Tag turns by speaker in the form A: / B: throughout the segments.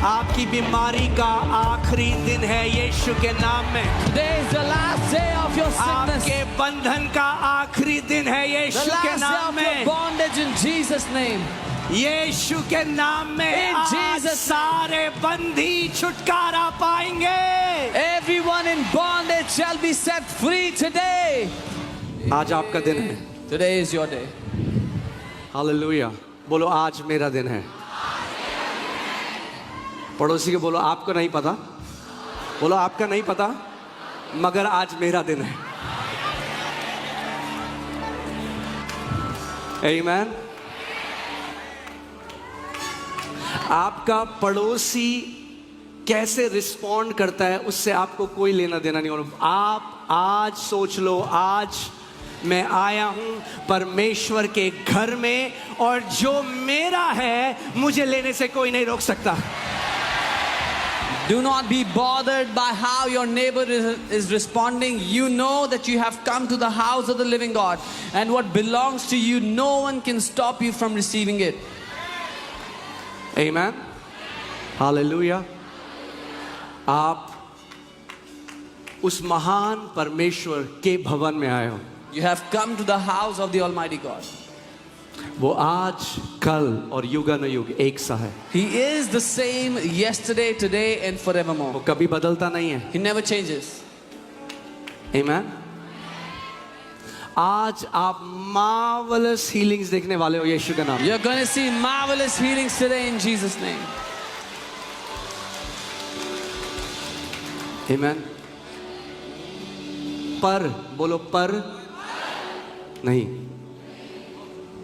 A: आपकी बीमारी का आखिरी दिन है यीशु के नाम में।
B: Today is the last day of your sickness.
A: आपके बंधन का आखिरी दिन है
B: The
A: यीशु
B: last
A: के
B: day
A: नाम
B: of your
A: में।
B: bondage in Jesus' name.
A: यीशु के नाम में
B: In
A: आज
B: Jesus'
A: सारे बंदी छुटकारा पाएंगे।
B: Everyone in bondage shall be set free today.
A: आज आपका दिन है।
B: Today is your day.
A: Hallelujah. बोलो आज मेरा दिन है। पड़ोसी के बोलो आपको नहीं पता। बोलो आपका नहीं पता मगर आज मेरा दिन है। आमीन। आपका पड़ोसी कैसे रिस्पॉन्ड करता है उससे आपको कोई लेना देना नहीं। और आप आज सोच लो, आज मैं आया हूं परमेश्वर के घर में और जो मेरा है मुझे लेने से कोई नहीं रोक सकता।
B: Do not be bothered by how your neighbor is responding. You know that you have come to the house of the living God, and what belongs to you, no one can stop you from receiving it.
A: Amen. Hallelujah. आप उस महान परमेश्वर के भवन में आए हो।
B: You have come to the house of the Almighty God.
A: वो आज कल और युगानुयुग एक सा है।
B: He is the same yesterday, today, and
A: वो
B: forevermore.
A: कभी बदलता नहीं है।
B: He never changes.
A: Amen. आज आप मार्वलस हीलिंग्स देखने वाले हो यीशु के नाम में।
B: You're going to see marvelous healings today in Jesus' name.
A: Amen. पर बोलो पर नहीं।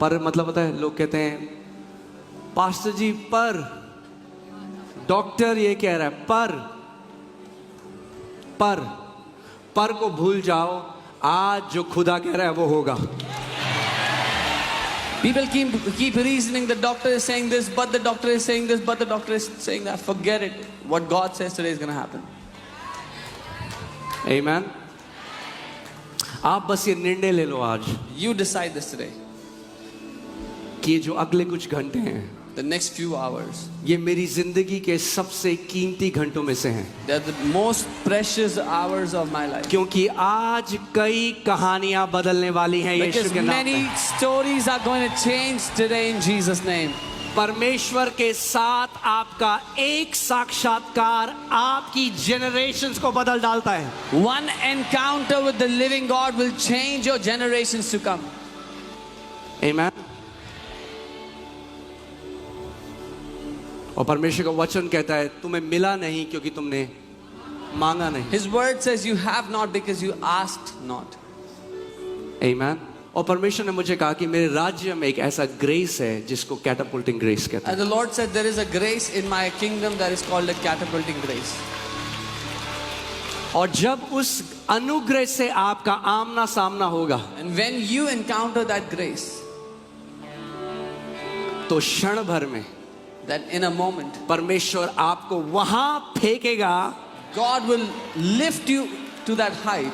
A: पर मतलब होता है, लोग कहते हैं पास्टर जी पर, डॉक्टर ये कह रहा है पर को भूल जाओ। आज जो खुदा कह रहा है वो होगा।
B: People keep reasoning, the doctor is saying this, but the doctor is saying this, but the doctor is saying that. Forget it. What God says today is going to happen.
A: Amen. आप बस ये निर्णय ले लो आज
B: You decide this today.
A: कि जो अगले कुछ घंटे हैं
B: The next few hours,
A: ये मेरी जिंदगी के सबसे कीमती घंटों में से हैं।
B: they're the most precious hours of my life.
A: क्योंकि आज कई कहानियां बदलने वाली हैं यीशु
B: Because
A: के नाम
B: many
A: में।
B: stories are going to change today in Jesus' name.
A: परमेश्वर के साथ आपका एक साक्षात्कार आपकी जनरेशंस को बदल डालता है।
B: One encounter with the living God will change your generations to come.
A: Amen. और परमेश्वर का वचन कहता है तुम्हें मिला नहीं क्योंकि तुमने मांगा नहीं।
B: His word says you have not because you asked not.
A: Amen. और परमेश्वर ने मुझे कहा कि मेरे राज्य में एक ऐसा ग्रेस है जिसको कैटापुल्टिंग ग्रेस कहते हैं।
B: And the Lord said there is a grace in my kingdom that is called a catapulting grace.
A: और जब उस अनुग्रह से आपका आमना सामना होगा
B: And when you encounter that grace,
A: तो क्षण भर में
B: that in a moment,
A: परमेश्वर आपको वहां फेंकेगा
B: God will lift you to that height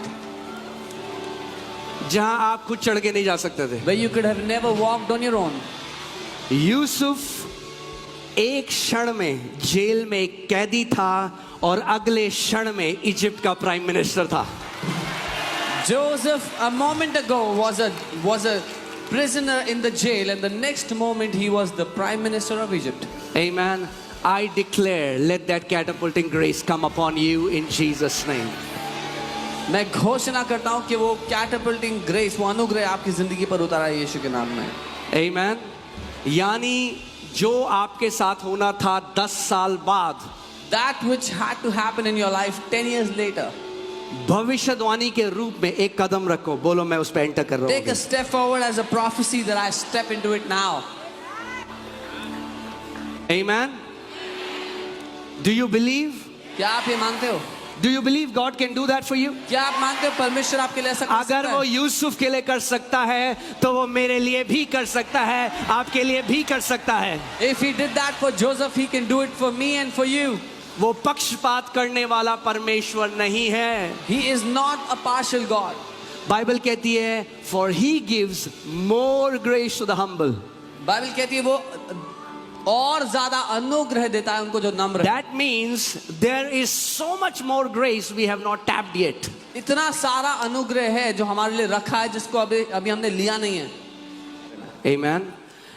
A: जहां आप खुद चढ़ के नहीं जा सकते थे।
B: where you could have never walked on your own.
A: Yusuf एक क्षण में जेल में एक कैदी था और अगले क्षण में इजिप्ट का प्राइम मिनिस्टर था।
B: Joseph, a moment ago, was a prisoner in the jail, and the next moment he was the prime minister of Egypt.
A: Amen. I declare, let that catapulting grace come upon you in Jesus' name.
B: मैं घोषणा करता हूं कि वो catapulting grace, वो अनुग्रह आपकी जिंदगी पर उतारा है यीशु के नाम में।
A: Amen. यानी जो आपके साथ होना था 10 साल बाद,
B: That which had to happen in your life 10 years later,
A: भविष्यवाणी के रूप में एक कदम रखो। बोलो मैं उस पे एंटर कर रहा
B: take a
A: हूँ।
B: step forward as a prophecy that I step into it now.
A: Amen. Do you believe?
B: क्या आप ये मानते हो?
A: Do you believe God can do that for you?
B: क्या आप मानते हो परमेश्वर आपके लिए ऐसा कर सकता
A: अगर वो
B: है?
A: यूसुफ के लिए कर सकता है तो वो मेरे लिए भी कर सकता है, आपके लिए भी कर सकता है।
B: If he did that for Joseph, he can do it for me and for you.
A: वो पक्षपात करने वाला परमेश्वर नहीं है।
B: He is not a partial God.
A: Bible कहती है for he gives more grace to the humble.
B: Bible कहती है वो और ज्यादा अनुग्रह देता है उनको जो नम्र है।
A: That means there is so much more grace we have not tapped yet.
B: इतना सारा अनुग्रह है जो हमारे लिए रखा है, जिसको अभी हमने लिया नहीं है।
A: Amen.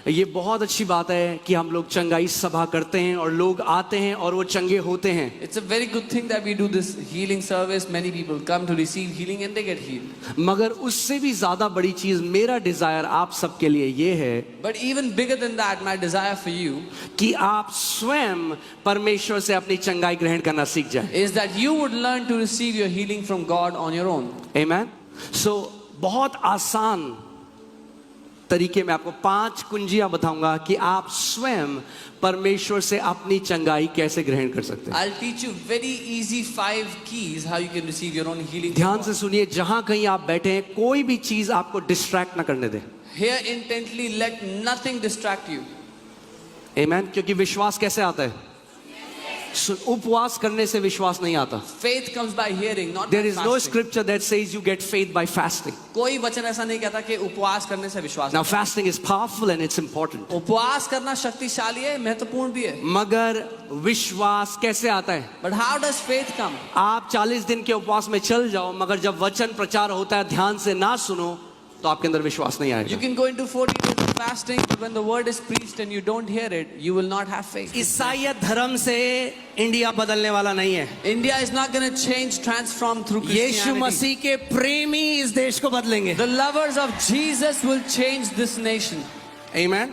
A: ये बहुत अच्छी बात है कि हम लोग चंगाई सभा करते हैं और लोग आते हैं और वो चंगे होते हैं।
B: It's a very good thing that we do this healing service. Many people come to receive healing and they get healed.
A: मगर उससे भी ज्यादा बड़ी चीज मेरा डिजायर आप सबके लिए ये है
B: But even bigger than that, my desire for you
A: कि आप स्वयं परमेश्वर से अपनी चंगाई ग्रहण करना सीख जाएं।
B: is that you would learn to receive your healing from God on your own.
A: Amen. So बहुत आसान तरीके में आपको 5 कुंजियां बताऊंगा कि आप स्वयं परमेश्वर से अपनी चंगाई कैसे ग्रहण कर सकते हैं।
B: I'll teach you very easy 5 keys how you can receive your own healing.
A: ध्यान से सुनिए, जहां कहीं आप बैठे हैं कोई भी चीज आपको डिस्ट्रैक्ट ना करने दे।
B: Hear intently, let nothing distract you.
A: Amen. क्योंकि विश्वास कैसे आता है? उपवास करने से विश्वास नहीं आता।
B: Faith comes by hearing, not
A: There
B: by
A: is no
B: fasting.
A: scripture that says you get faith by fasting.
B: कोई वचन ऐसा नहीं कहता कि उपवास करने से विश्वास।
A: Now fasting is powerful and it's important.
B: उपवास करना शक्तिशाली है, महत्वपूर्ण भी है।
A: मगर विश्वास कैसे आता है?
B: But how does faith come?
A: आप 40 दिन के उपवास में चल जाओ, मगर जब वचन प्रचार होता है ध्यान से ना सुनो तो आपके अंदर विश्वास नहीं
B: You
A: आएगा।
B: can go into 40 days of fasting, but when the word is preached and you don't hear it, you will not have faith.
A: ईसाईयत धर्म से इंडिया बदलने वाला नहीं है।
B: India is not going to change, transform through
A: Yeshu
B: Christianity.
A: मसीह के प्रेमी इस देश को बदलेंगे।
B: The lovers of Jesus will change this nation.
A: Amen.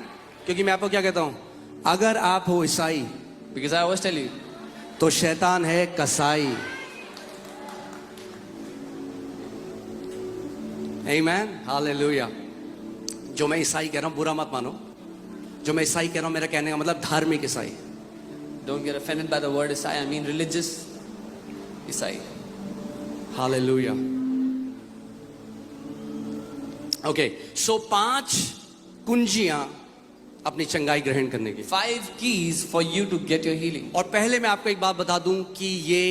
A: क्योंकि मैं आपको क्या कहता हूँ, अगर आप हो ईसाई
B: Because I always tell you,
A: तो शैतान है कसाई। Amen. Hallelujah. जो मैं ईसाई कह रहा हूँ बुरा मत मानो, जो मैं ईसाई कह रहा हूँ मेरा कहने का मतलब धार्मिक ईसाई।
B: don't get offended by the word Isai. I mean religious Isai.
A: Hallelujah. Okay, so 5 कुंजियां अपनी चंगाई ग्रहण करने की।
B: 5 keys for you to get your healing.
A: और पहले मैं आपको एक बात बता दूं कि ये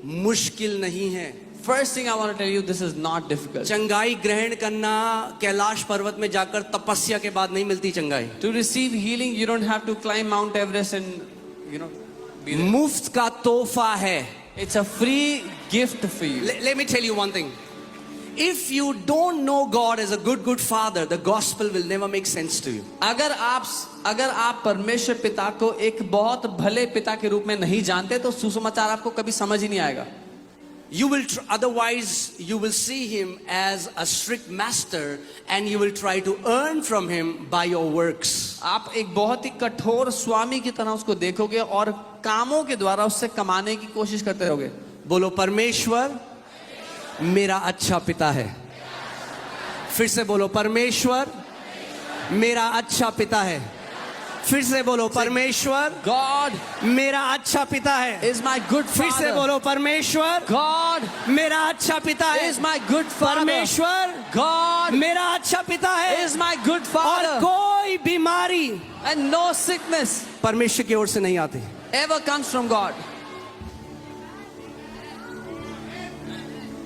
A: मुश्किल नहीं है।
B: First thing I want to tell you, this is not difficult.
A: चंगाई ग्रहण करना कैलाश पर्वत में जाकर तपस्या के बाद नहीं मिलती चंगाई।
B: To receive healing, you don't have to climb Mount Everest and, be there.
A: मुफ्त का तोहफा है।
B: It's a free gift for you.
A: Let me tell you one thing. If you don't know God as a good father, the gospel will never make sense to you.
B: अगर आप परमेश्वर पिता को एक बहुत भले पिता के रूप में नहीं जानते तो सुसमाचार आपको कभी समझ ही नहीं आएगा।
A: You will otherwise you will see him as a strict master and you will try to earn from him by your works.
B: आप एक बहुत ही कठोर स्वामी की तरह उसको देखोगे और कामों के द्वारा उससे कमाने की कोशिश करते रहोगे।
A: बोलो परमेश्वर मेरा अच्छा पिता है। फिर से बोलो परमेश्वर मेरा अच्छा पिता है। फिर से बोलो परमेश्वर
B: God
A: मेरा अच्छा पिता है।
B: is my good
A: फिर से
B: father.
A: बोलो परमेश्वर
B: God
A: मेरा अच्छा पिता है।
B: is my good father.
A: परमेश्वर
B: God
A: मेरा अच्छा पिता है।
B: is my good
A: और
B: father.
A: कोई बीमारी
B: And no sickness
A: परमेश्वर की ओर से नहीं आती।
B: ever comes from God.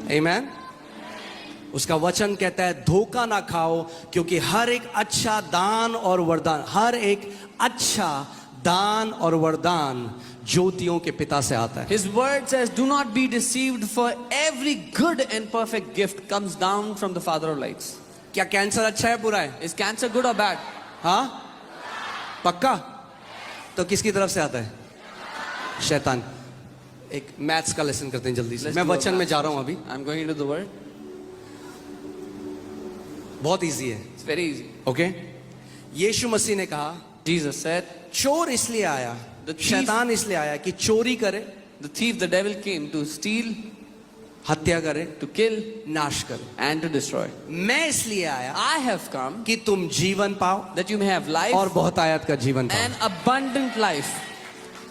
A: Amen. उसका वचन कहता है धोखा ना खाओ, क्योंकि हर एक अच्छा दान और वरदान, हर एक अच्छा दान और वरदान ज्योतियों के पिता से आता है।
B: His word says, do not be deceived, for every good and perfect gift comes down from the Father of lights.
A: क्या कैंसर अच्छा है बुरा है?
B: Is cancer good or bad?
A: हाँ पक्का? तो किसकी तरफ से आता है? शैतान। एक मैथ्स का लेसन करते हैं जल्दी से।
B: Let's
A: मैं
B: do a
A: वचन में
B: math.
A: जा रहा हूं अभी।
B: I'm going into the word.
A: बहुत इजी है।
B: It's very easy.
A: ओके यीशु मसीह ने कहा
B: Jesus said,
A: चोर इसलिए आया,
B: The thief-
A: शैतान इसलिए आया कि चोरी करे,
B: the thief, the devil came to steal,
A: हत्या करे,
B: to kill,
A: नाश करे।
B: and to destroy.
A: मैं इसलिए आया
B: I have come
A: कि तुम जीवन पाओ
B: that you may have life
A: और बहुत आयत का जीवन पाओ।
B: and abundant life.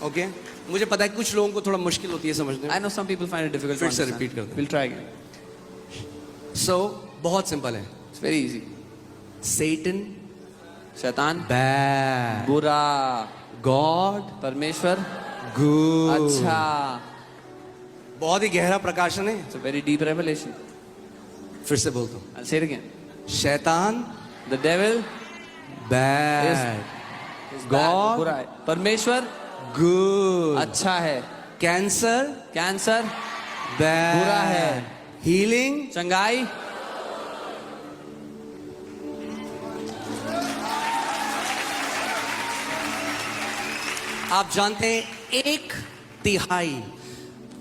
A: ओके मुझे पता है कुछ लोगों को थोड़ा मुश्किल होती है समझने।
B: I know some people find it difficult to
A: फिर से
B: understand.
A: repeat करते हैं।
B: We'll try again.
A: सो बहुत सिंपल है।
B: It's very easy.
A: Satan
B: शैतान
A: bad,
B: बुरा,
A: God
B: परमेश्वर
A: good।
B: अच्छा.
A: बहुत ही गहरा प्रकाशन है।
B: It's a very deep revelation.
A: फिर से बोलता हूँ,
B: I'll say it again.
A: शैतान
B: The devil
A: bad, God
B: बुरा है, परमेश्वर
A: good.
B: अच्छा है,
A: Cancer
B: कैंसर
A: bad.
B: बुरा है,
A: Healing
B: चंगाई
A: आप जानते हैं 1/3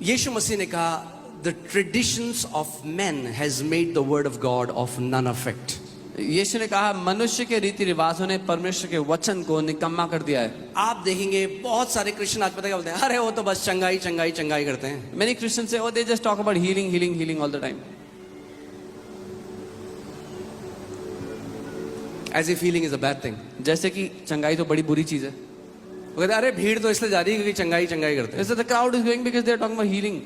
A: यीशु मसीह ने कहा the traditions of men has made the word of God of none effect.
B: यीशु ने कहा मनुष्य के रीति रिवाजों ने परमेश्वर के वचन को निकम्मा कर दिया है।
A: आप देखेंगे बहुत सारे क्रिश्चियन आज पता क्या बोलते हैं, अरे वो तो बस चंगाई चंगाई चंगाई करते हैं।
B: Many Christians say, oh, they just talk about healing, healing, healing all the time.
A: As if healing is a bad thing.
B: जैसे कि चंगाई तो बड़ी बुरी चीज है।
A: वो कहते हैं अरे भीड़ तो इसलिए जा रही है क्योंकि चंगाई चंगाई करते हैं।
B: So the crowd is going because they are talking about healing.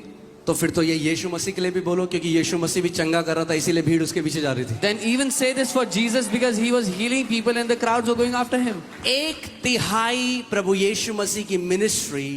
A: तो फिर तो ये यीशु मसीह के लिए भी बोलो क्योंकि यीशु मसीह भी चंगा कर रहा था इसीलिए भीड़ उसके पीछे जा रही थी।
B: Then even say this for Jesus because he was healing people and the crowds were going after him.
A: 1/3 प्रभु यीशु मसीह की मिनिस्ट्री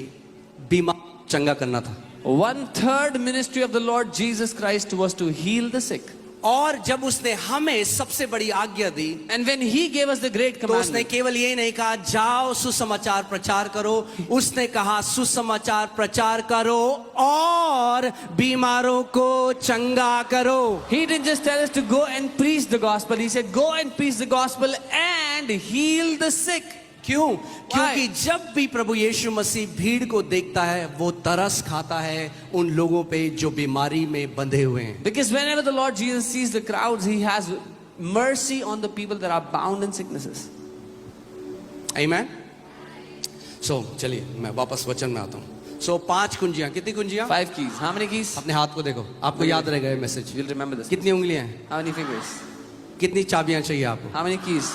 A: बीमार चंगा करना था।
B: 1/3 ministry of the Lord Jesus Christ was to heal the sick.
A: और जब उसने हमें सबसे बड़ी आज्ञा दी
B: And when he gave us the great
A: तो उसने
B: commandment,
A: केवल ये नहीं कहा जाओ सुसमाचार प्रचार करो, उसने कहा सुसमाचार प्रचार करो और बीमारों को चंगा करो।
B: he didn't just tell us to go and preach the gospel. He said, go and preach the gospel and heal the sick.
A: क्यों? क्योंकि जब भी प्रभु यीशु मसीह भीड़ को देखता है वो तरस खाता है उन लोगों पे जो बीमारी में बंधे हुए हैं।
B: Because whenever the Lord Jesus sees the crowds, he has mercy on the people that are bound in sicknesses.
A: Amen. So चलिए मैं वापस वचन में आता हूँ। So 5 कुंजियां, कितनी कुंजियां?
B: 5 keys. How many keys?
A: अपने हाथ को देखो, आपको याद रहेगा ये मैसेज।
B: You'll remember this.
A: कितनी उंगलियां हैं?
B: How many fingers?
A: कितनी चाबियां चाहिए आपको?
B: How many keys?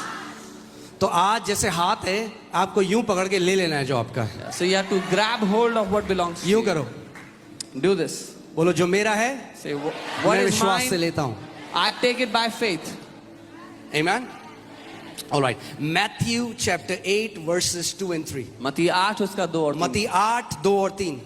A: तो आज जैसे हाथ है आपको यूं पकड़ के ले लेना है जो आपका है।
B: So you have to grab hold of what belongs to
A: यूं
B: you.
A: करो,
B: Do this.
A: बोलो जो मेरा है
B: Say, what
A: मैं
B: is
A: विश्वास से
B: mine?
A: लेता हूं।
B: I take it by faith.
A: Amen. All right. Matthew chapter 8 verses 2 and 3.
B: मत्ती 8 उसका 2 और 3.
A: मत्ती 8 2 और 3.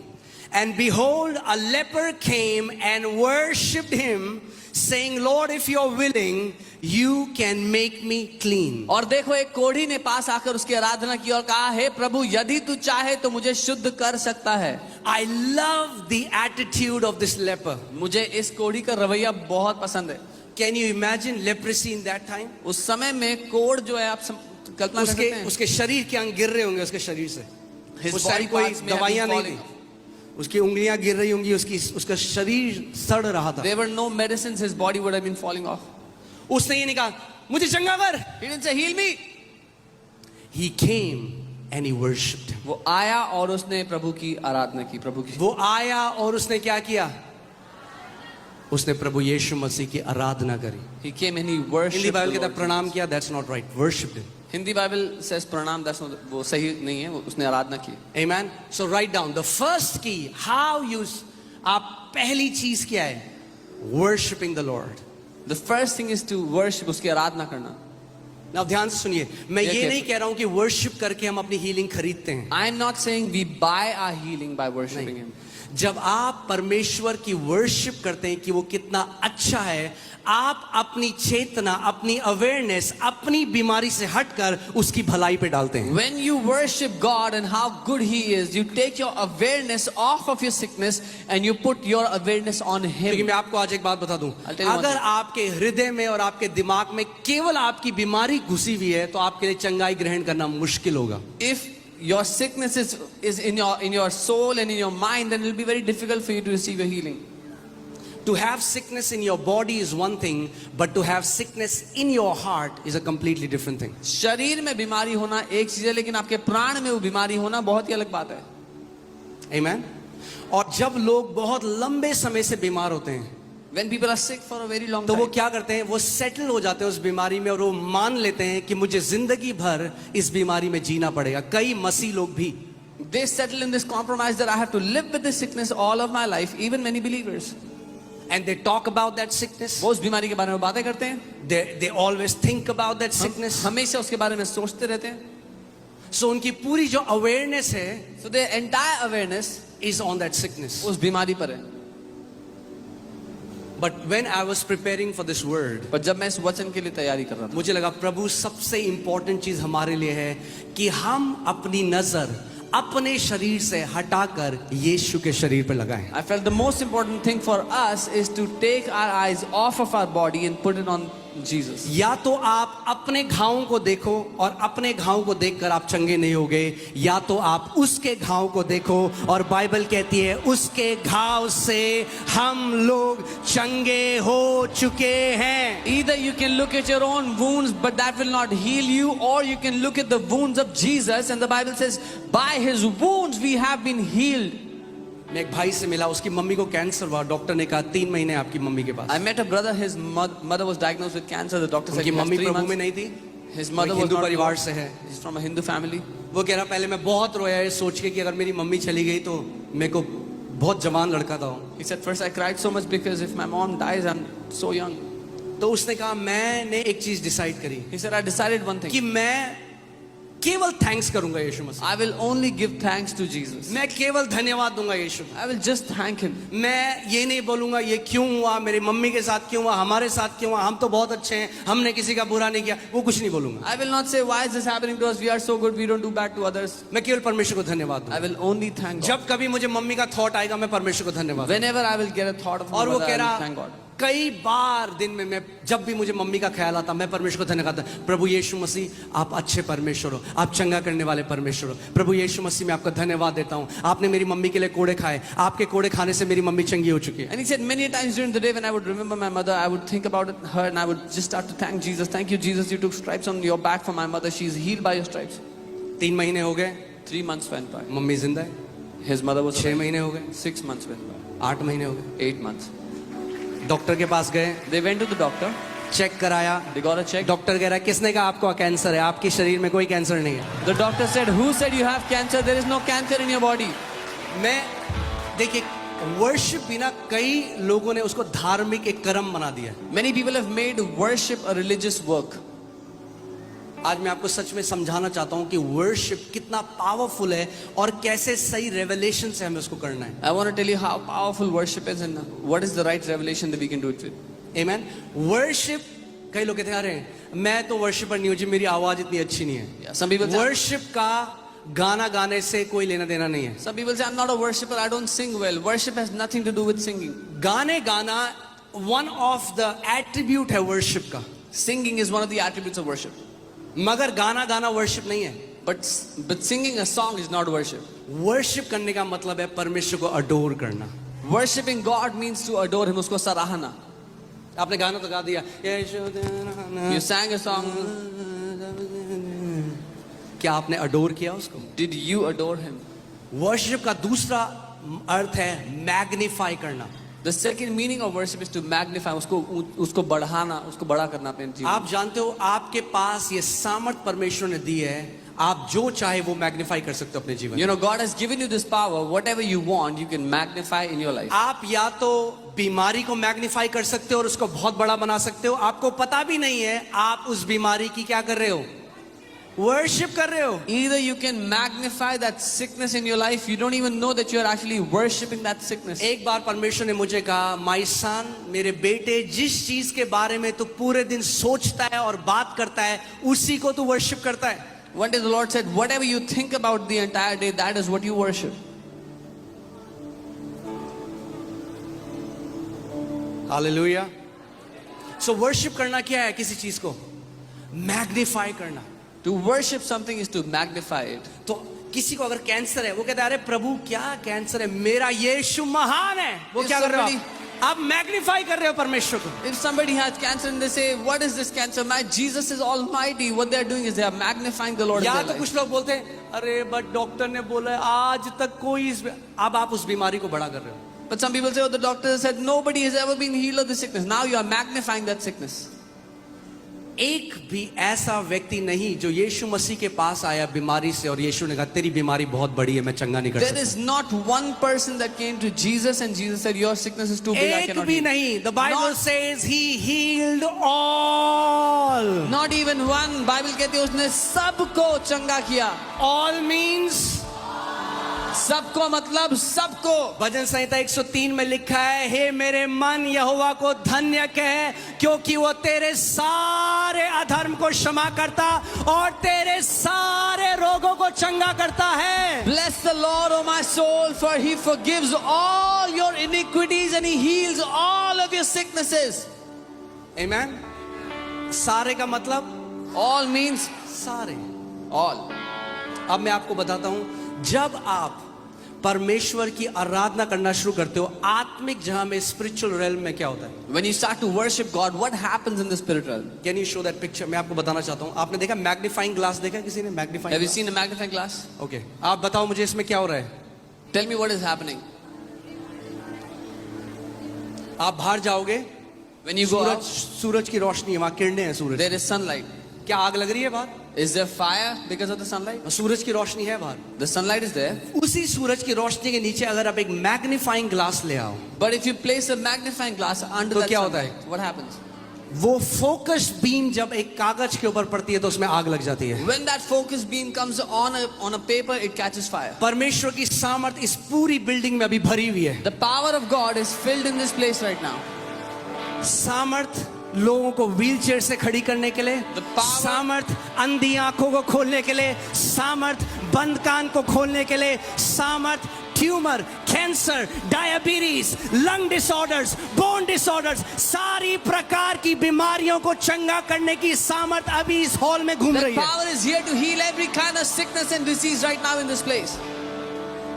A: And behold, a leper came and worshipped him, saying, Lord, if you're willing, you can make me clean.
B: और देखो एक कोढ़ी ने पास आकर उसकी आराधना की और कहा, हे प्रभु यदि तू चाहे तो मुझे शुद्ध कर सकता है।
A: I love the attitude of this leper.
B: मुझे इस कोढ़ी का रवैया बहुत पसंद है।
A: Can you imagine leprosy in that time?
B: उस समय में कोढ़ जो है आप कल्पना कर सकते हैं।
A: उसके शरीर के अंग गिर रहे होंगे उसके शरीर से।
B: His
A: उस सारी
B: body
A: कोई
B: parts may have
A: दवाइयां
B: been
A: नहीं
B: falling
A: थी, उसकी उंगलियां गिर रही होंगी, उसका शरीर सड़ रहा था।
B: There were no medicines, his body would have been falling off.
A: उसने ये नहीं कहा मुझे चंगा कर।
B: He didn't say heal me.
A: He came and he worshipped him.
B: वो आया और उसने प्रभु की आराधना की, प्रभु की।
A: वो आया और उसने क्या किया? उसने प्रभु यीशु मसीह की आराधना करी।
B: He came and he
A: Hindi
B: worshipped
A: Bible
B: the
A: कहता
B: Lord
A: है प्रणाम
B: Jesus.
A: किया, that's not right, worshipped him.
B: Hindi Bible says प्रणाम, that's not, वो सही नहीं है, वो उसने आराधना की।
A: Amen. So write down the first key, how you, आप पहली चीज क्या है? Worshipping the Lord.
B: The first thing is to worship, उसकी आराधना करना।
A: Now ध्यान से सुनिए, मैं
B: ये
A: ये
B: कैसे?
A: नहीं कह रहा हूं कि worship करके हम अपनी healing खरीदते हैं।
B: I am not saying we buy our healing by worshiping him.
A: जब आप परमेश्वर की वर्शिप करते हैं कि वो कितना अच्छा है, आप अपनी चेतना, अपनी अवेयरनेस, अपनी बीमारी से हटकर उसकी भलाई पे डालते हैं।
B: When you worship God and how good he is, you take your awareness off of your sickness and you put your awareness on
A: क्योंकि
B: him.
A: मैं आपको आज एक बात बता दूं,
B: I'll tell you one
A: अगर
B: thing.
A: आपके हृदय में और आपके दिमाग में केवल आपकी बीमारी घुसी हुई है तो आपके लिए चंगाई ग्रहण करना मुश्किल होगा।
B: If your sickness is in your soul and in your mind, then it will be very difficult for you to receive your healing.
A: To have sickness in your body is one thing, but to have sickness in your heart is a completely different thing.
B: शरीर में बीमारी होना एक चीज है, लेकिन आपके प्राण में वो बीमारी होना बहुत ही अलग बात है।
A: Amen. और जब लोग बहुत लंबे समय से बीमार होते हैं
B: When people are sick for a very long
A: तो वो
B: time,
A: क्या करते हैं? वो सेटल हो जाते हैं उस बीमारी में और वो मान लेते हैं कि मुझे जिंदगी भर इस बीमारी में जीना पड़ेगा। कई मसीह लोग भी
B: they settle in this compromise that I have to live with this sickness all of my life, even many believers.
A: and they talk about that sickness.
B: वो उस बीमारी के बारे में बातें करते हैं,
A: They always think about that sickness.
B: हमेशा उसके बारे में सोचते रहते हैं।
A: So उनकी पूरी जो awareness है
B: So their entire awareness
A: is on that sickness.
B: उस बीमारी पर है।
A: But when I was preparing for this word,
B: पर जब मैं इस वचन के लिए तैयारी कर रहा था,
A: मुझे लगा प्रभु सबसे इंपॉर्टेंट चीज हमारे लिए है कि हम अपनी नजर अपने शरीर से हटाकर यीशु के शरीर पर लगाएं।
B: I felt the most important thing for us is to take our eyes off of our body and put it on Jesus.
A: या तो आप अपने घावों को देखो और अपने घावों को देखकर आप चंगे नहीं होगे, या तो आप उसके घाव को देखो और बाइबल कहती है उसके घाव से हम लोग चंगे हो चुके हैं।
B: Either you can look at your own wounds, but that will not heal you, or you can look at the wounds of Jesus, and the Bible says, by his wounds we have been healed.
A: मैं एक भाई से मिला, उसकी mummy को cancer हुआ, doctor ने कहा 3 महीने आपकी मम्मी के पास।
B: I met a brother, his mother was diagnosed with cancer. The doctor said
A: उनकी
B: he has
A: मम्मी
B: 3
A: प्रभु में
B: months.
A: नहीं थी,
B: His
A: वो
B: mother was
A: हिंदू
B: not
A: परिवार
B: born.
A: से है।
B: He's from a Hindu family.
A: वो कह रहा पहले मैं बहुत रोया है सोच के कि अगर मेरी मम्मी चली गई तो मेरे को बहुत जवान लड़का था।
B: He said, first I cried so much because if my mom dies, I'm so young.
A: तो उसने कहा मैंने एक चीज डिसाइड करी
B: He said, I decided one
A: कि
B: thing.
A: मैं केवल थैंक्स करूंगा यीशु मसीह,
B: I will only give thanks to Jesus.
A: मैं केवल धन्यवाद दूंगा यीशु।
B: I will just thank him.
A: मैं ये नहीं बोलूंगा ये क्यों हुआ, मेरी मम्मी के साथ क्यों हुआ, हमारे साथ क्यों हुआ, हम तो बहुत अच्छे हैं, हमने किसी का बुरा नहीं किया, वो कुछ नहीं बोलूंगा।
B: I will not say, why is this happening to us? We are so good, we don't do bad to others.
A: मैं केवल परमेश्वर को धन्यवाद
B: I
A: दूंगा।
B: will only thank God.
A: जब कभी मुझे मम्मी का थॉट आएगा मैं परमेश्वर को धन्यवाद दूंगा।
B: Whenever I will get a thought of my
A: और वो
B: mother,
A: कह
B: I will
A: रहा
B: thank God.
A: कई बार दिन में मैं जब भी मुझे मम्मी का ख्याल आता मैं परमेश्वर को धन्यवाद देता, प्रभु यीशु मसीह आप अच्छे परमेश्वर हो, आप चंगा करने वाले परमेश्वर हो। प्रभु यीशु मसीह मैं आपका धन्यवाद देता हूँ, आपने मेरी मम्मी के लिए कोड़े खाए, आपके कोड़े खाने से मेरी मम्मी चंगी हो चुकी है।
B: And he said many times during the day when I would remember my mother, I would think about her and I would just start to thank Jesus. Thank you, Jesus, you took stripes on your back for my mother. She is healed by your stripes.
A: 3 महीने हो गए,
B: 3 months went by.
A: Mummy जिंदा है।
B: His mother was
A: 6
B: alive.
A: महीने हो गए,
B: 6 months went by.
A: 8 महीने हो गए,
B: 8 months.
A: डॉक्टर के पास गए,
B: They went to the doctor.
A: Check कराया,
B: They got a check.
A: Doctor कह रहा है किसने कहा आपको कैंसर है, आपके शरीर में कोई कैंसर नहीं है।
B: The doctor said, who said you have cancer? There is no cancer in your body.
A: मैं देखिए वर्शिप भी ना कई लोगों ने उसको धार्मिक एक कर्म बना दिया।
B: Many people have made worship a religious work.
A: आज मैं आपको सच में समझाना चाहता हूं कि वर्शिप कितना पावरफुल है और कैसे सही रेवलेशन से हमें उसको करना है।
B: I want to tell you how powerful worship is and what is the right revelation that we can do it with.
A: Amen. Worship, कई लोग कहते हैं अरे मैं तो वर्शिपर नहीं हूं जी, मेरी आवाज इतनी अच्छी नहीं है।
B: Yeah, some people say,
A: worship का गाना गाने से कोई लेना देना नहीं है।
B: some people say I'm not a worshipper, I don't sing well. Worship has nothing to do with singing.
A: गाने गाना वन ऑफ द एट्रीब्यूट है वर्शिप का,
B: Singing is one of the attributes of worship.
A: मगर गाना गाना worship नहीं है।
B: But singing a song is not worship.
A: Worship करने का मतलब है परमेश्वर को अडोर करना।
B: Worshipping God means to adore him, उसको सराहना.
A: आपने गाना तो गा दिया,
B: You sang a song.
A: क्या आपने अडोर किया उसको?
B: Did you adore him?
A: Worship का दूसरा अर्थ है मैग्नीफाई करना।
B: The second meaning of worship is to magnify, उसको बढ़ाना, उसको बड़ा करना अपने जीवन.
A: आप जानते हो आपके पास ये सामर्थ परमेश्वर ने दी है, आप जो चाहे वो मैग्नीफाई कर सकते हो अपने जीवन।
B: You know, God has given you this power. Whatever you want, you can magnify in your life.
A: आप या तो बीमारी को मैग्नीफाई कर सकते हो और उसको बहुत बड़ा बना सकते हो, आपको पता भी नहीं है आप उस बीमारी की क्या कर रहे हो, वर्शिप कर रहे हो।
B: Either you can magnify that sickness in your life, you don't even know that you are actually worshipping that sickness.
A: एक बार परमेश्वर ने मुझे कहा, माय सन, मेरे बेटे, जिस चीज के बारे में तू पूरे दिन सोचता है और बात करता है उसी को तू वर्शिप करता है।
B: One day the Lord said, whatever you think about the entire day, that is what you worship.
A: Hallelujah. So worship करना क्या है, किसी चीज को मैग्नीफाई करना।
B: To worship something is to magnify it.
A: तो किसी को अगर कैंसर है वो कहता है अरे प्रभु क्या कैंसर है, मेरा यीशु महान है, वो
B: If
A: क्या कर रहे हो
B: somebody-
A: आप मैग्नीफाई कर रहे हो परमेश्वर को।
B: If somebody has cancer and they say, what is this cancer? My Jesus is almighty. What they are doing is they are magnifying the Lord in
A: या
B: their
A: तो
B: life.
A: कुछ लोग बोलते हैं अरे बट डॉक्टर ने बोला है, आज तक कोई अब आप उस बीमारी को बड़ा कर रहे हो।
B: But some people say, oh, the doctor said nobody has ever been healed of the sickness. Now you are magnifying that sickness.
A: एक भी ऐसा व्यक्ति नहीं जो यीशु मसीह के पास आया बीमारी से और यीशु ने कहा तेरी बीमारी बहुत बड़ी है, मैं चंगा नहीं कर
B: There
A: सकता।
B: is not one person that came to Jesus and Jesus said, your sickness is too big, I
A: एक
B: cannot
A: भी
B: heal.
A: नहीं। The Bible
B: Not-
A: says he healed all.
B: Not even one. Bible कहती है उसने सबको चंगा किया.
A: All means
B: सबको मतलब सबको।
A: भजन संहिता 103 में लिखा है, हे मेरे मन यहोवा को धन्य कह, क्योंकि वो तेरे सारे अधर्म को क्षमा करता और तेरे सारे रोगों को चंगा करता है।
B: Bless the Lord, O my soul, for he forgives all your iniquities and he heals all of your sicknesses.
A: Amen? सारे का मतलब
B: All means
A: सारे।
B: all.
A: अब मैं आपको बताता हूं, जब आप परमेश्वर की आराधना करना शुरू करते हो आत्मिक जहां में, स्पिरिचुअल रेल्म में क्या होता है?
B: When you start to worship God, what happens in the spirit realm?
A: Can you show that picture? मैं आपको बताना चाहता हूं। आपने देखा मैग्नीफाइंग ग्लास? देखा किसी ने magnifying?
B: Have you seen a magnifying glass?
A: Okay, आप बताओ मुझे इसमें क्या हो रहा है?
B: Tell me what is happening.
A: आप बाहर जाओगे,
B: When you go
A: Suraj,
B: out,
A: सूरज की रोशनी है, वहां किरणें हैं सूरज।
B: there is sunlight.
A: क्या आग लग रही है बाहर?
B: Is there fire because of the sunlight?
A: सूरज की रोशनी है बाहर।
B: The sunlight is there.
A: उसी सूरज की रोशनी के नीचे अगर आप एक मैग्नीफाइंग ग्लास ले आओ,
B: But if you place a magnifying glass under
A: तो
B: that
A: क्या होता है?
B: sunlight, what happens?
A: वो फोकस बीम जब एक कागज के ऊपर पड़ती है तो उसमें आग लग जाती है।
B: When that focus beam comes on a paper, it catches fire.
A: परमेश्वर की सामर्थ इस पूरी बिल्डिंग में अभी भरी हुई है।
B: The power of God is filled in this place right now.
A: सामर्थ लोगों को व्हीलचेयर से खड़ी करने के लिए,
B: The power-
A: सामर्थ अंधी आंखों को खोलने के लिए, सामर्थ बंद कान को खोलने के लिए, सामर्थ tumour, cancer, diabetes, lung disorders, bone disorders, सारी प्रकार की बीमारियों को चंगा करने की सामर्थ अभी इस हॉल में घूम
B: The
A: रही है।
B: power is here to heal every kind of sickness and disease right now in this place.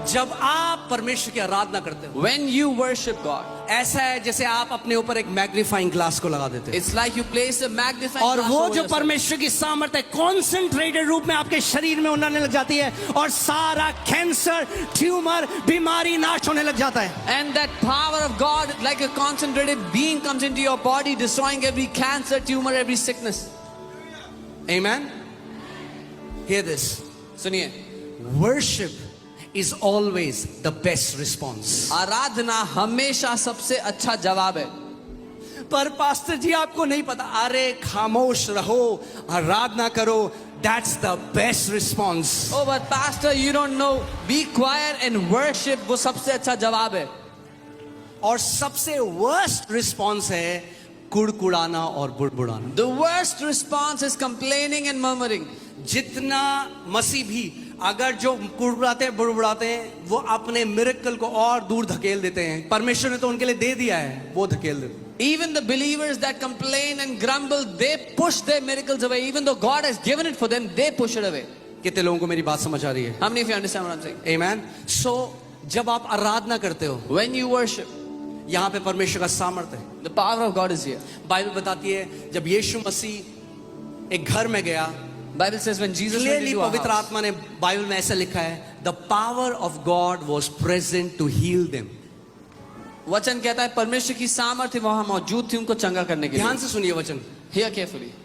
A: जब आप परमेश्वर की आराधना करते हो,
B: When you worship God,
A: ऐसा है जैसे आप अपने ऊपर एक मैग्नीफाइंग ग्लास को लगा देते हैं
B: it's like you place a magnifying
A: और
B: glass
A: वो
B: over
A: जो
B: yourself.
A: परमेश्वर की सामर्थ है कॉन्सेंट्रेटेड रूप में आपके शरीर में उड़ने लग जाती है और सारा कैंसर, ट्यूमर, बीमारी नाश होने लग जाता है।
B: And that power of God, like a concentrated beam, comes into your body, destroying every cancer, tumor, every sickness.
A: Amen? Hear this.
B: सुनिए,
A: Worship is always the best response.
B: आराधना हमेशा सबसे अच्छा जवाब है।
A: पर पास्टर जी आपको नहीं पता, अरे खामोश रहो, आराधना करो, that's the best response.
B: Oh, but pastor, you don't know. Be quiet and worship. वो सबसे अच्छा जवाब है।
A: और सबसे worst response है कुड़कुड़ाना और बुड़बुड़ाना।
B: The worst response is complaining and murmuring.
A: जितना मसीह भी अगर जो कुड़कुड़ाते हैं, बुड़बुड़ाते हैं, वो अपने मिरेकल को और दूर धकेल देते हैं। परमेश्वर ने तो उनके लिए दे दिया है, वो धकेल देते हैं।
B: Even the believers that complain and grumble, they push their miracles away. Even though God has given it for them, they push it away.
A: कितने लोगों को मेरी बात समझ आ रही है?
B: How many of you understand what I'm saying?
A: Amen. So जब आप आराधना करते हो,
B: When you worship,
A: यहाँ पे परमेश्वर का सामर्थ्य है।
B: the power of God is here.
A: Bible बताती है जब यीशु मसीह एक घर में गया,
B: Bible says when Jesus went
A: clearly
B: into a
A: पवित्र
B: house,
A: आत्मा ने बाइबल में ऐसा लिखा है, the power of God was present to heal them.
B: वचन कहता है परमेश्वर की सामर्थ्य वहां मौजूद थी उनको चंगा करने के लिए।
A: ध्यान से सुनिए वचन।
B: Hear carefully.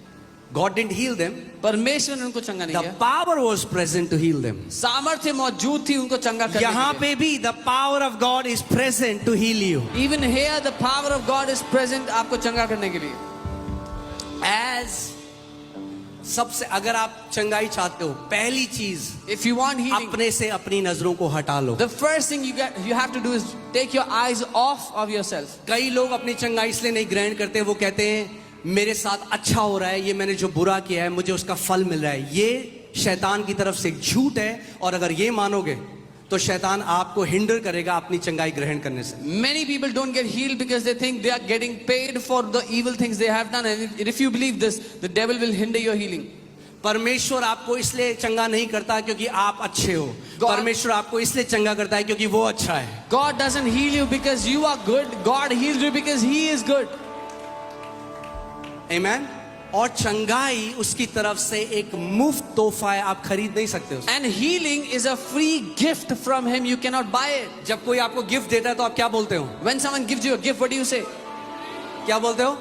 A: God didn't heal them,
B: परमेश्वर ने उनको चंगा नहीं
A: द
B: किया।
A: Power was present to heal them.
B: सामर्थ्य मौजूद थी उनको चंगा करने
A: यहाँ
B: के लिए।
A: पे भी the power of God is present to heal you.
B: Even here the power of God is present आपको चंगा करने के लिए।
A: एज सबसे अगर आप चंगाई चाहते हो, पहली चीज
B: If you want healing,
A: अपने से अपनी नजरों को हटा लो।
B: the first thing you have to do is take your eyes off of yourself.
A: कई लोग अपनी चंगाई इसलिए नहीं ग्रहण करते, वो कहते हैं मेरे साथ अच्छा हो रहा है, ये मैंने जो बुरा किया है मुझे उसका फल मिल रहा है। ये शैतान की तरफ से एक झूठ है और अगर ये मानोगे तो शैतान आपको हिंडर करेगा अपनी चंगाई ग्रहण करने से।
B: Many people don't get healed because they think they are getting paid for the evil things they have done, and if you believe this, the devil will hinder your healing.
A: परमेश्वर आपको इसलिए चंगा नहीं करता क्योंकि आप अच्छे हो, परमेश्वर आपको इसलिए चंगा करता है क्योंकि वो अच्छा है।
B: God doesn't heal you because you are good. God heals you because He is good.
A: आमेन। और चंगाई उसकी तरफ से एक मुफ्त तोहफा है, आप खरीद नहीं सकते उसे।
B: And healing is a free gift from Him. You cannot buy it.
A: जब कोई आपको गिफ्ट देता है तो आप क्या बोलते हो?
B: When someone gives you a gift, what do you say?
A: क्या बोलते हो?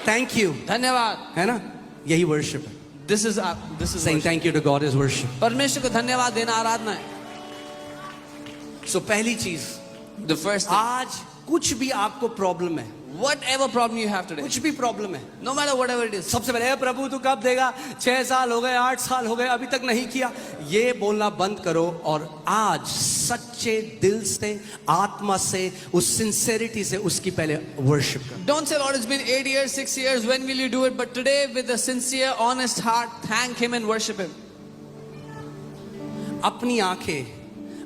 A: थैंक यू,
B: धन्यवाद.
A: है ना? यही वर्शिप है।
B: This is
A: Saying thank you to God is worship.
B: परमेश्वर को धन्यवाद देना आराधना है.
A: So पहली चीज,
B: The first thing,
A: आज कुछ भी आपको प्रॉब्लम है,
B: Whatever problem you have today,
A: कुछ भी प्रॉब्लम है,
B: no matter whatever it is,
A: सबसे पहले, "हे प्रभु तू कब देगा? 6 साल हो गए, 8 साल हो गए, अभी तक नहीं किया।" ये बोलना बंद करो और आज सच्चे दिल से, आत्मा से, उस सिंसेरिटी से उसकी पहले वर्शिप करो।
B: don't say, Lord, it's been 8 years, 6 years, when will you do it? But today, with a sincere, honest heart, thank Him and worship Him.
A: अपनी आंखें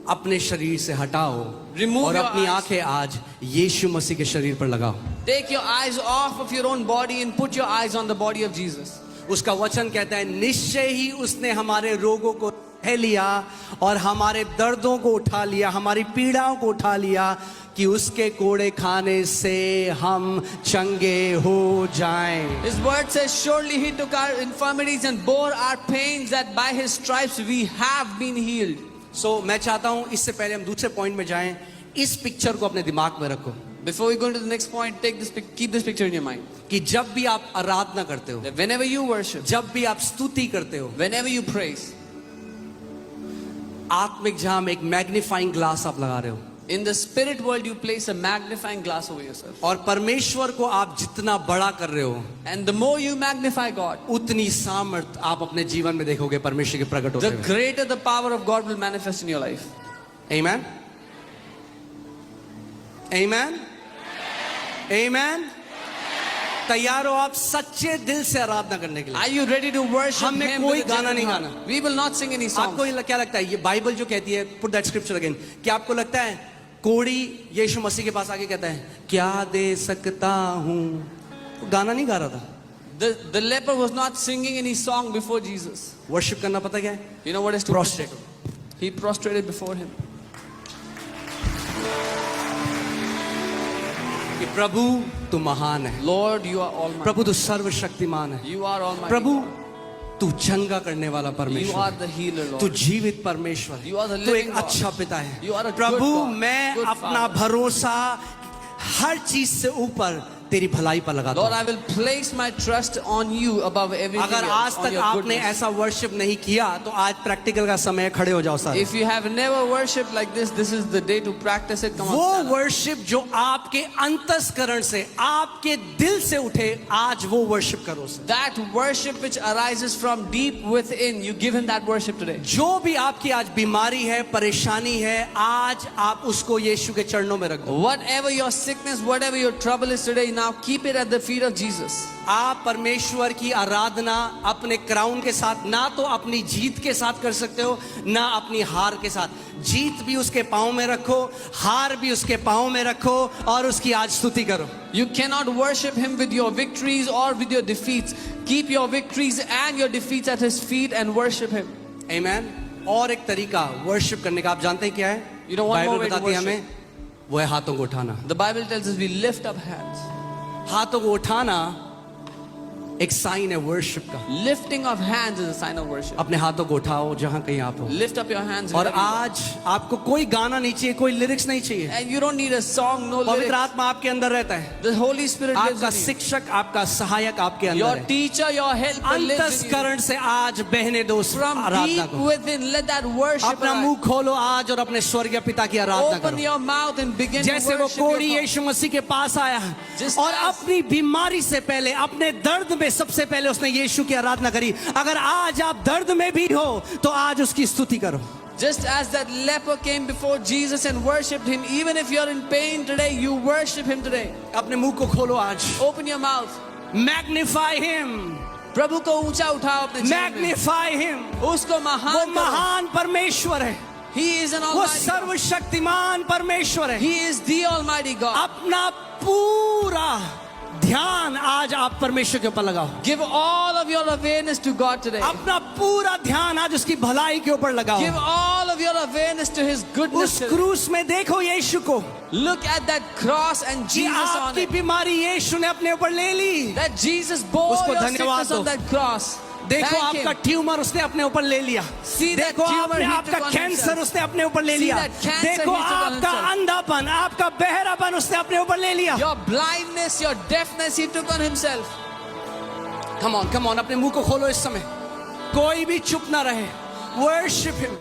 A: अपने शरीर से हटाओ
B: Remove
A: और
B: your
A: अपनी
B: eyes.
A: आंखें आज यीशु मसीह के शरीर पर लगाओ।
B: Take your eyes off of your own body and put your eyes on the body of Jesus.
A: उसका वचन कहता है, निश्चय ही उसने हमारे रोगों को सह लिया और हमारे दर्दों को उठा लिया, हमारी पीड़ाओं को उठा लिया, कि उसके कोड़े खाने से हम चंगे हो जाएं।
B: His word says, surely He took our infirmities and bore our pains, that by His stripes we have been healed.
A: मैं चाहता हूं इससे पहले हम दूसरे पॉइंट में जाएं, इस पिक्चर को अपने दिमाग में रखो
B: Before we go into the next point, keep this picture in your mind.
A: कि जब भी आप आराधना करते हो,
B: That whenever you worship,
A: जब भी आप स्तुति करते हो,
B: whenever you praise,
A: आत्मिक जहां में एक मैग्नीफाइंग ग्लास आप लगा रहे हो
B: in the spirit world you place a magnifying glass over yourself.
A: और परमेश्वर को आप जितना बड़ा कर रहे हो,
B: And the more you magnify God,
A: उतनी सामर्थ आप अपने जीवन में देखोगे परमेश्वर के प्रकट होते
B: the
A: हुए।
B: greater the power of God will manifest in your life.
A: Amen? Amen? Amen? तैयार हो आप सच्चे दिल से आराधना करने के लिए?
B: Are you ready to worship
A: हमें
B: Him?
A: कोई
B: with a
A: गाना
B: genuine
A: नहीं
B: heart?
A: गाना।
B: We will not sing any songs.
A: आपको क्या लगता है, ये बाइबल जो कहती है, पुट दैट स्क्रिप्चर अगेन, क्या आपको लगता है कोड़ी यीशु मसीह के पास आके कहता है, क्या दे सकता हूं? गाना नहीं गा रहा था।
B: The leper was not singing any song before Jesus.
A: Worship करना पता क्या है?
B: You know what is to
A: Prostrate.
B: He prostrated before Him.
A: कि प्रभु तू महान है,
B: Lord, you are almighty.
A: प्रभु तू सर्वशक्तिमान है,
B: You are almighty.
A: प्रभु तू चंगा करने वाला
B: You
A: परमेश्वर
B: are
A: है,
B: the healer,
A: तू
B: Lord.
A: जीवित परमेश्वर है,
B: You are the
A: तू एक
B: living God.
A: अच्छा पिता है।
B: You are a good
A: Prabhu
B: God,
A: मैं
B: good
A: अपना
B: Father.
A: भरोसा हर चीज से ऊपर तेरी भलाई पर लगाता
B: Lord,
A: हूं।
B: I will place my trust on you above everything
A: अगर
B: else,
A: आज
B: on
A: तक
B: your
A: आपने
B: goodness.
A: ऐसा वर्शिप नहीं किया तो आज प्रैक्टिकल का समय है, खड़े हो जाओ सारे।
B: If you have never worshipped like this, this is the day to practice it. Come on,
A: वो
B: stand up.
A: वर्शिप जो आपके अंतस्करण से, आपके दिल से उठे, आज वो वर्शिप करो उसे।
B: That worship which arises from deep within, you give Him that worship today.
A: जो भी आपकी आज बीमारी है, परेशानी है, आज आप उसको यीशु के चरणों में रख दो।
B: Whatever your sickness, whatever your trouble is today, now keep it at the feet of Jesus.
A: आप परमेश्वर की आराधना अपने क्राउन के साथ, ना तो अपनी जीत के साथ कर सकते हो, ना अपनी हार के साथ। जीत भी उसके पाँव में रखो, हार भी उसके पाँव में रखो और उसकी आज स्तुति करो।
B: You cannot worship Him with your victories or with your defeats. Keep your victories and your defeats at His feet and worship Him.
A: Amen? और एक तरीका वर्शिप करने का आप जानते हैं क्या है?
B: You know one more
A: Bible
B: way to
A: बताती है
B: worship.
A: हमें, वो है हाथों को उठाना।
B: The Bible tells us we lift up hands.
A: हाथों को उठाना एक साइन है वर्शिप का।
B: Lifting of hands is a sign of worship.
A: अपने हाथों को उठाओ जहां कहीं आप हो।
B: Lift up your hands.
A: और
B: wherever you are.
A: आज आपको कोई गाना नहीं चाहिए, कोई लिरिक्स नहीं चाहिए।
B: And you don't need a song, no
A: पवित्र
B: lyrics.
A: आत्मा आपके अंदर रहता है।
B: The Holy Spirit lives
A: आपका
B: in you.
A: शिक्षक, आपका सहायक आपके अंदर
B: Your
A: है।
B: teacher, your helper lives in you.
A: अंतस्करण से आज बहने दो उस
B: From
A: आराधना
B: deep
A: को।
B: within, let that worship
A: अपना
B: arise.
A: मुंह खोलो आज और अपने स्वर्गीय पिता की आराधना
B: Open
A: करो।
B: your mouth and begin to
A: जैसे वो
B: worship your
A: कोढ़ी
B: God.
A: यीशु मसीह के पास आया
B: Just
A: और
B: as-
A: अपनी बीमारी से पहले, अपने दर्द में सबसे पहले उसने यीशु की आराधना करी। अगर आज आप दर्द में भी हो तो आज उसकी स्तुति करो।
B: Just as that leper came before Jesus and worshipped Him, even if you're in pain today, you worship Him today.
A: अपने मुंह को खोलो आज।
B: Open your mouth.
A: Magnify him,
B: प्रभु को ऊंचा उठाओ अपने जीवन में.
A: Magnify him.
B: उसको
A: वो
B: महान करो.
A: महान परमेश्वर है,
B: He is an
A: वो
B: almighty God.
A: सर्वशक्तिमान परमेश्वर है।
B: He is the almighty God.
A: अपना पूरा ध्यान आज आप परमेश्वर के ऊपर लगाओ।
B: Give all of your awareness to God today.
A: अपना पूरा ध्यान आज उसकी भलाई के ऊपर लगाओ।
B: Give all of your awareness to His goodness
A: उस
B: today.
A: क्रूस में देखो यीशु को,
B: Look at that cross and
A: कि
B: Jesus on
A: आपकी
B: it.
A: बीमारी यीशु ने अपने ऊपर ले ली।
B: That Jesus bore
A: उसको
B: your
A: धन्यवाद
B: sickness on
A: दो।
B: that cross.
A: देखो
B: Thank
A: आपका
B: Him.
A: ट्यूमर उसने अपने ऊपर ले लिया।
B: See that
A: देखो
B: tumor he
A: आपका
B: took on
A: कैंसर
B: himself.
A: उसने अपने ऊपर ले
B: See
A: लिया।
B: that cancer he
A: देखो
B: took on
A: आपका
B: himself.
A: अंधापन, आपका बहरापन उसने अपने ऊपर ले लिया।
B: Your blindness, your deafness, He took on Himself.
A: Come on, अपने मुंह को खोलो इस समय, कोई भी चुप ना रहे। Worship him.